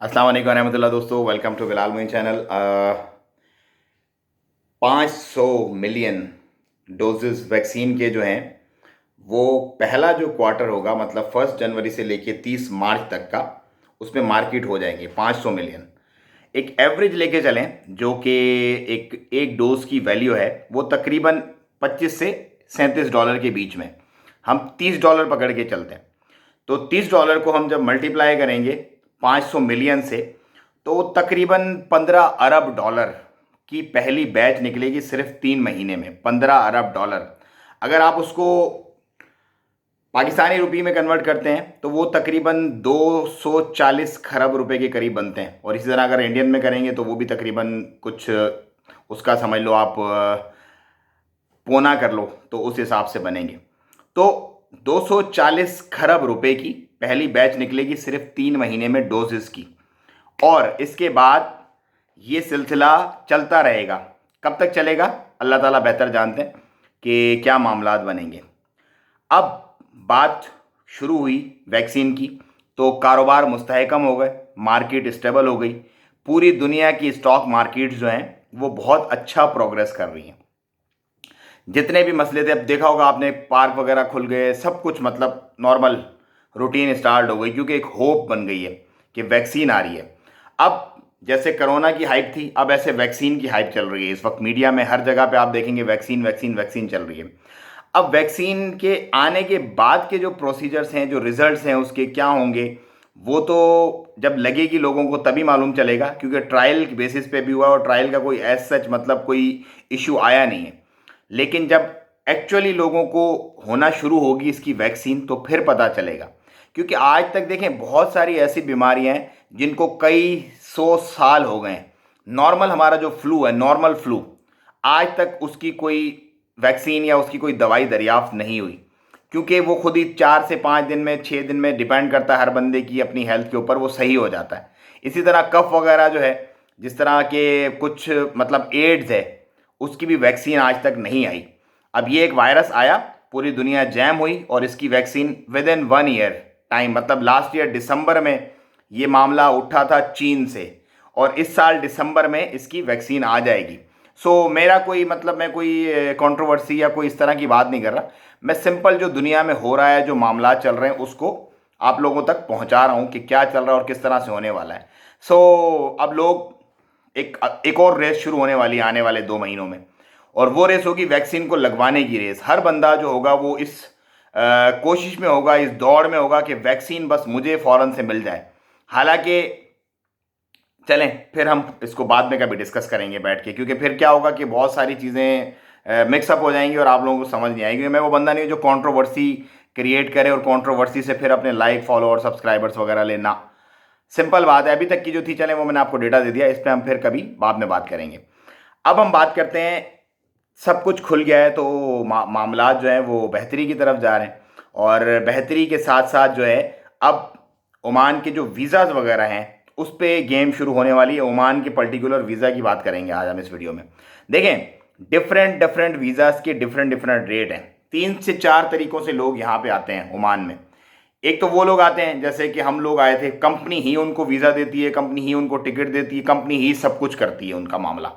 अस्सलाम वालेकुम रहमतुल्लाह दोस्तों, welcome to Bilal Moin channel. 500 million doses vaccine के जो हैं वो पहला जो क्वार्टर होगा, मतलब 1 जनवरी से लेके 30 मार्च तक का, उसमें मार्केट हो जाएंगे 500 मिलियन। एक एवरेज लेके चलें जो कि एक एक डोज की वैल्यू है वो तकरीबन 25 से $37 के बीच में। हम $30 पकड़ के चलते हैं, तो $30 को हम जब मल्टीप्लाई करेंगे 500 मिलियन से, तो तकरीबन $15 अरब की पहली बैच निकलेगी सिर्फ 3 महीने में। $15 अरब। अगर आप उसको पाकिस्तानी रुपये में कन्वर्ट करते हैं तो वो तकरीबन 240 खरब रुपए के करीब बनते हैं। और इसी तरह अगर इंडियन में करेंगे तो वो भी तकरीबन कुछ उसका समझ लो आप पौना कर लो तो उस हिसाब से बनेंगे। तो 240 खरब रुपए की पहली बैच निकलेगी सिर्फ 3 महीने में डोजेस की। और इसके बाद ये सिलसिला चलता रहेगा। कब तक चलेगा अल्लाह ताला बेहतर जानते हैं कि क्या मामलात बनेंगे। अब बात शुरू हुई वैक्सीन की तो कारोबार मुस्तहकम हो गए, मार्केट स्टेबल हो गई। पूरी दुनिया की स्टॉक मार्केट्स जो हैं वो बहुत अच्छा प्रोग्रेस कर रही हैं। जितने भी मसले थे, अब देखा होगा आपने, पार्क वगैरह खुल गए, सब कुछ मतलब नॉर्मल रूटीन स्टार्ट हो गई, क्योंकि एक होप बन गई है कि वैक्सीन आ रही है। अब जैसे कोरोना की हाइप थी, अब ऐसे वैक्सीन की हाइप चल रही है। इस वक्त मीडिया में हर जगह पे आप देखेंगे वैक्सीन वैक्सीन वैक्सीन चल रही है। अब वैक्सीन के आने के बाद के जो प्रोसीजर्स हैं, जो रिजल्ट्स हैं उसके क्या होंगे, वो तो जब लगेगी लोगों को तभी मालूम चलेगा, क्योंकि ट्रायल बेसिस पे भी हुआ और ट्रायल का कोई एज सच मतलब कोई इशू आया नहीं है। लेकिन जब एक्चुअली लोगों को होना शुरू होगी इसकी वैक्सीन तो फिर पता चलेगा। क्योंकि आज तक देखें बहुत सारी ऐसी बीमारियां हैं जिनको कई 100 साल हो गए हैं। नॉर्मल हमारा जो फ्लू है, नॉर्मल फ्लू, आज तक उसकी कोई वैक्सीन या उसकी कोई दवाई दरियाफ्त नहीं हुई, क्योंकि वो खुद ही 4 से 5 दिन में, 6 दिन में, डिपेंड करता है हर बंदे की अपनी हेल्थ के ऊपर, वो सही हो जाता है। इसी तरह कफ वगैरह जो है, जिस तरह के कुछ मतलब एड्स है, उसकी भी वैक्सीन आज तक नहीं आई। अब ये एक वायरस आया, पूरी दुनिया जैम हुई और इसकी vaccine with in 1 year time, मतलब लास्ट ईयर दिसंबर में ये मामला उठा था चीन से, और इस साल दिसंबर में इसकी वैक्सीन आ जाएगी। सो मेरा कोई मतलब, मैं कोई कंट्रोवर्सी या कोई इस तरह की बात नहीं कर रहा। मैं सिंपल जो दुनिया में हो रहा है, जो मामला चल रहे हैं, उसको आप लोगों तक पहुंचा रहा हूं कि क्या चल रहा है और किस तरह से होने वाला है। सो अब लोग एक और रेस शुरू होने वाली है आने वाले 2 महीनों में, और वो रेस होगी वैक्सीन को लगवाने की रेस। हर बंदा जो होगा वो इस कोशिश में होगा, इस दौड़ में होगा कि वैक्सीन बस मुझे फ़ौरन से मिल जाए। हालांकि चलें, फिर हम इसको बाद में कभी डिस्कस करेंगे बैठ के, क्योंकि फिर क्या होगा कि बहुत सारी चीज़ें मिक्सअप हो जाएंगी और आप लोगों को समझ नहीं आएगी। क्योंकि मैं वो बंदा नहीं हूं जो कंट्रोवर्सी क्रिएट करे और कंट्रोवर्सी से फिर अपने लाइक, फॉलोअर, सब्सक्राइबर्स वगैरह लेना। सिंपल बात है, अभी तक की जो थी चलें वो मैंने आपको डेटा दे दिया, इस पर हम फिर कभी बाद में बात करेंगे। अब हम बात करते हैं, सब कुछ खुल गया है तो मामलात जो हैं वो बेहतरी की तरफ जा रहे हैं। और बेहतरी के साथ साथ जो है अब ओमान के जो वीज़ाज़ वगैरह हैं उस पर गेम शुरू होने वाली है। ओमान के पर्टिकुलर वीज़ा की बात करेंगे आज हम इस वीडियो में। देखें, डिफरेंट डिफरेंट वीज़ाज़ के डिफरेंट डिफरेंट रेट हैं। 3 से 4 तरीक़ों से लोग यहाँ पे आते हैं ओमान में। एक तो वो लोग आते हैं जैसे कि हम लोग आए थे, कंपनी ही उनको वीज़ा देती है, कंपनी ही उनको टिकट देती है, कंपनी ही सब कुछ करती है उनका मामला,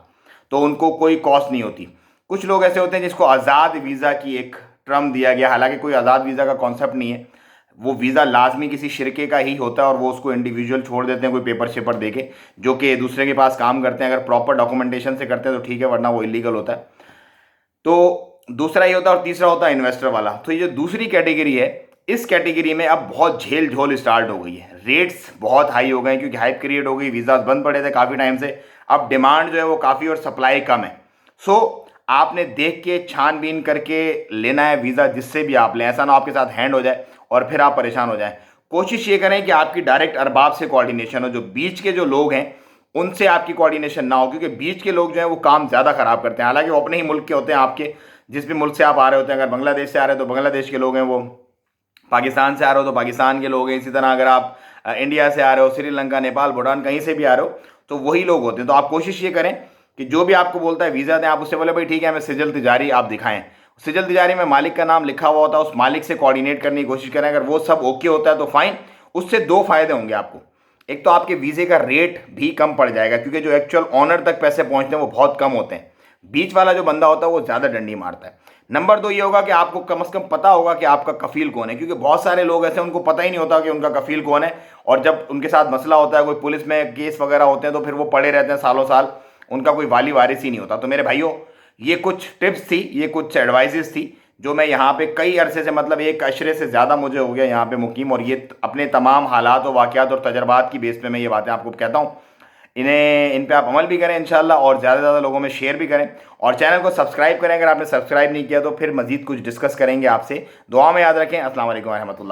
तो उनको कोई कॉस्ट नहीं होती। कुछ लोग ऐसे होते हैं जिसको आज़ाद वीज़ा की एक टर्म दिया गया, हालांकि कोई आज़ाद वीज़ा का कॉन्सेप्ट नहीं है। वो वीज़ा लाजमी किसी शिरके का ही होता है और वो उसको इंडिविजुअल छोड़ देते हैं कोई पेपर शेपर दे के, जो कि दूसरे के पास काम करते हैं। अगर प्रॉपर डॉक्यूमेंटेशन से करते हैं तो ठीक है, वरना वो इलीगल होता है। तो दूसरा ये होता है, और तीसरा होता है इन्वेस्टर वाला। तो ये जो दूसरी कैटेगरी है, इस कैटेगरी में अब बहुत झेल झोल स्टार्ट हो गई है। रेट्स बहुत हाई हो गए हैं क्योंकि हाइप क्रिएट हो गई, वीज़ाज बंद पड़े थे काफ़ी टाइम से। अब डिमांड जो है वो काफ़ी और सप्लाई कम है। सो आपने देख के छानबीन करके लेना है वीज़ा, जिससे भी आप लें। ऐसा ना आपके साथ हैंड हो जाए और फिर आप परेशान हो जाएं। कोशिश ये करें कि आपकी डायरेक्ट अरबाब से कोऑर्डिनेशन हो, जो बीच के जो लोग हैं उनसे आपकी कोऑर्डिनेशन ना हो, क्योंकि बीच के लोग जो हैं वो काम ज़्यादा ख़राब करते हैं। हालांकि वो अपने ही मुल्क के होते हैं, आपके जिस भी मुल्क से आप आ रहे होते हैं। अगर बांग्लादेश से आ रहे हैं तो बांग्लादेश के लोग हैं वो, पाकिस्तान से आ रहे हो तो पाकिस्तान के लोग हैं। इसी तरह अगर आप इंडिया से आ रहे हो, श्रीलंका, नेपाल, भूटान, कहीं से भी आ रहे हो तो वही लोग होते हैं। तो आप कोशिश ये करें कि जो भी आपको बोलता है वीज़ा दें, आप उससे बोले भाई ठीक है हमें सिजल तिजारी आप दिखाएं। सिजल तिजारी में मालिक का नाम लिखा हुआ होता है, उस मालिक से कोऑर्डिनेट करने की कोशिश करें। अगर वो सब ओके होता है तो फाइन। उससे 2 फायदे होंगे आपको। एक तो आपके वीज़े का रेट भी कम पड़ जाएगा, क्योंकि जो एक्चुअल ऑनर तक पैसे पहुंचते हैं वो बहुत कम होते हैं। बीच वाला जो बंदा होता है वो ज़्यादा डंडी मारता है। नंबर 2 ये होगा कि आपको कम से कम पता होगा कि आपका कफ़ील कौन है, क्योंकि बहुत सारे लोग ऐसे उनको पता ही नहीं होता कि उनका कफ़ील कौन है, और जब उनके साथ मसला होता है, कोई पुलिस में केस वगैरह होते हैं, तो फिर वो पड़े रहते हैं सालों साल, उनका कोई वाली वारिस ही नहीं होता। तो मेरे भाइयों, ये कुछ टिप्स थी, ये कुछ एडवाइजेस थी जो मैं यहाँ पे कई अरसे से, मतलब एक अशरे से ज़्यादा मुझे हो गया यहाँ पे मुकीम, और ये अपने तमाम हालात और वाक़यात और तजर्बात की बेस पे मैं ये बातें आपको कहता हूँ। इन पे आप अमल भी करें इंशाल्लाह, और ज़्यादा से ज़्यादा लोगों में शेयर भी करें, और चैनल को सब्सक्राइब करें अगर आपने सब्सक्राइब नहीं किया तो। फिर मज़ीद कुछ डिस्कस करेंगे आपसे। दुआ में याद रखें। अस्सलाम वालेकुम रहमतुल्लाह।